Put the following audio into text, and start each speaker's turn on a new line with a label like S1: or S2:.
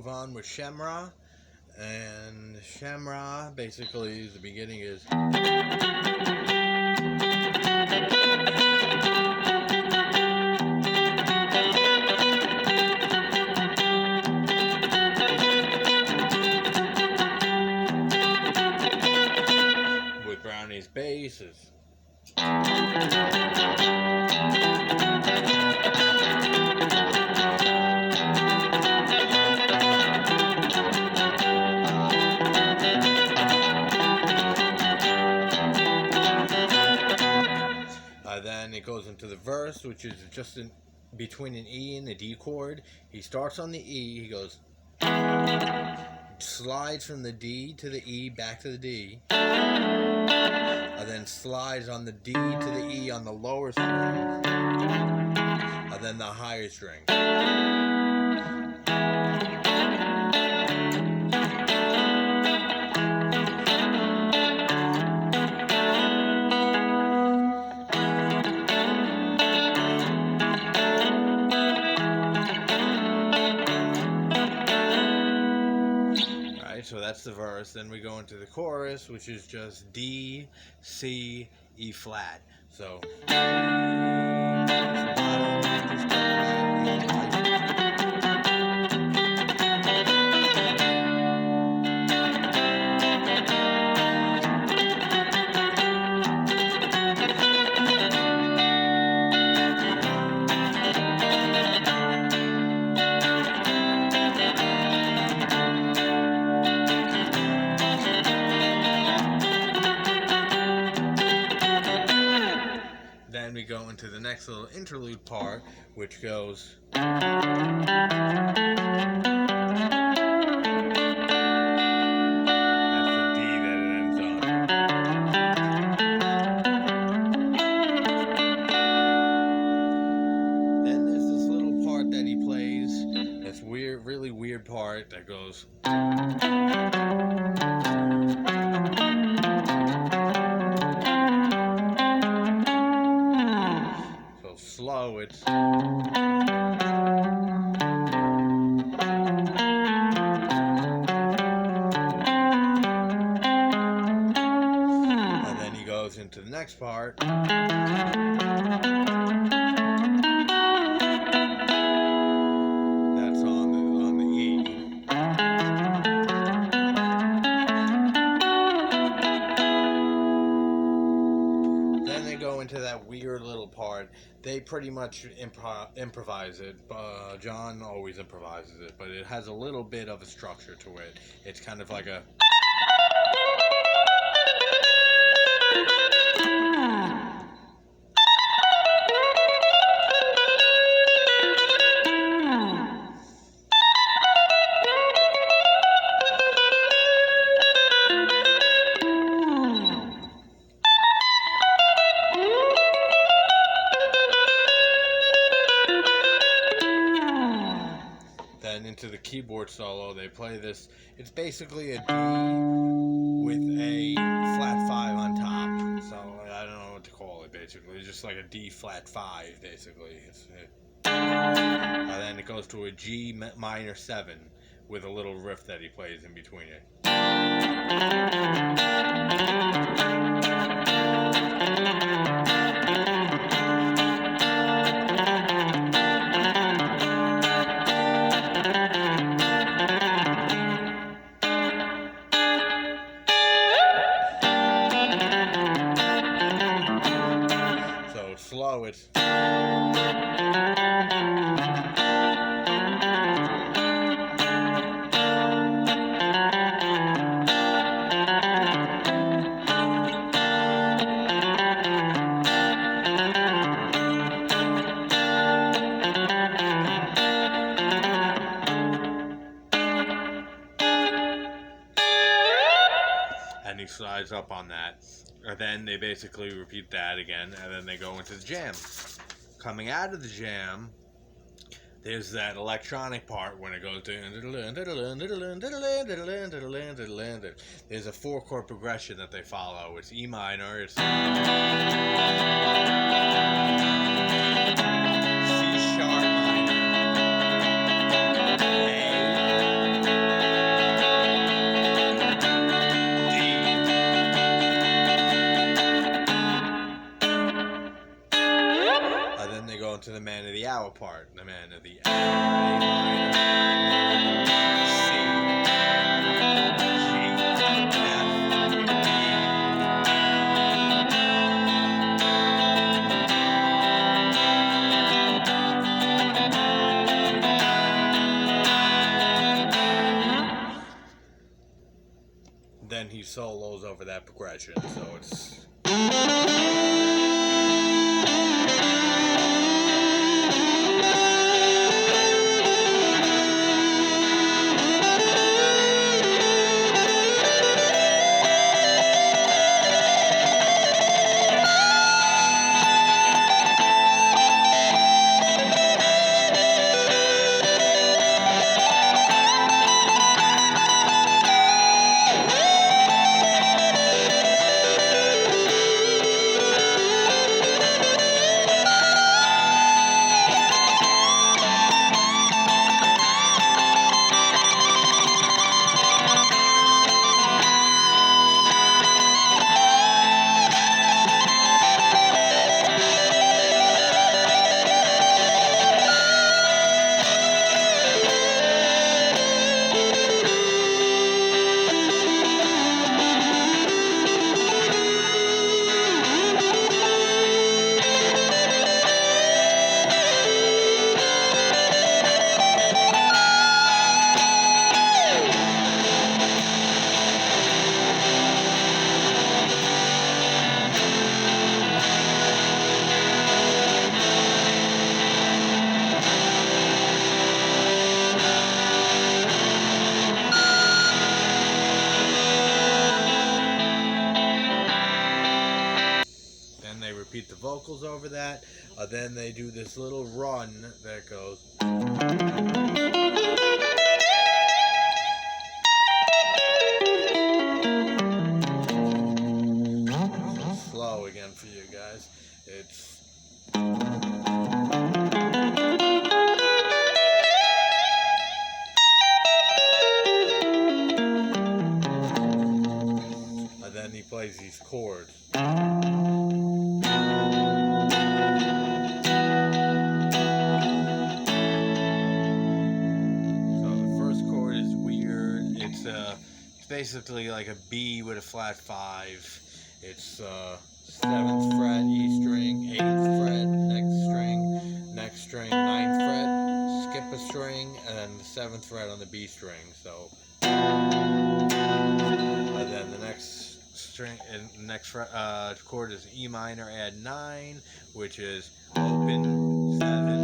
S1: move on with Shem-Rah. And Shem-Rah, basically, the beginning is... with Brownie's bass is... Then it goes into the verse, which is just between an E and a D chord. He starts on the E, he goes, slides from the D to the E, back to the D, and then slides on the D to the E on the lower string, and then the higher string. So that's the verse. Then we go into the chorus, which is just D, C, E flat. So we go into the next little interlude part, which goes... That's the D that it ends on. Then there's this little part that he plays, this weird, really weird part that goes... slow, it's... And then he goes into the next part. That's on the E. Then they go into that weird little part. They pretty much improvise it. John always improvises it, but it has a little bit of a structure to it. It's kind of like a... into the keyboard solo. They play this. It's basically a D with a flat 5 on top. So I don't know what to call it. Basically, it's just like a D flat 5. Basically, and then it goes to a G minor 7 with a little riff that he plays in between it. Slow, it's... And he slides up on that. And then they basically repeat that again, and then they go into the jam. Coming out of the jam, there's that electronic part when it goes to... There's a 4-chord progression that they follow. It's E minor, it's C sharp minor, A, then he solos over that progression. So it's. Repeat the vocals over that. Then they do this little run that goes. So slow again for you guys. It's. And then he plays these chords. It's basically like a B with a flat 5. It's 7th fret, E string, 8th fret, next string, 9th fret, skip a string, and then the 7th fret on the B string. So, and then the next string and next chord is E minor, add 9, which is open 7.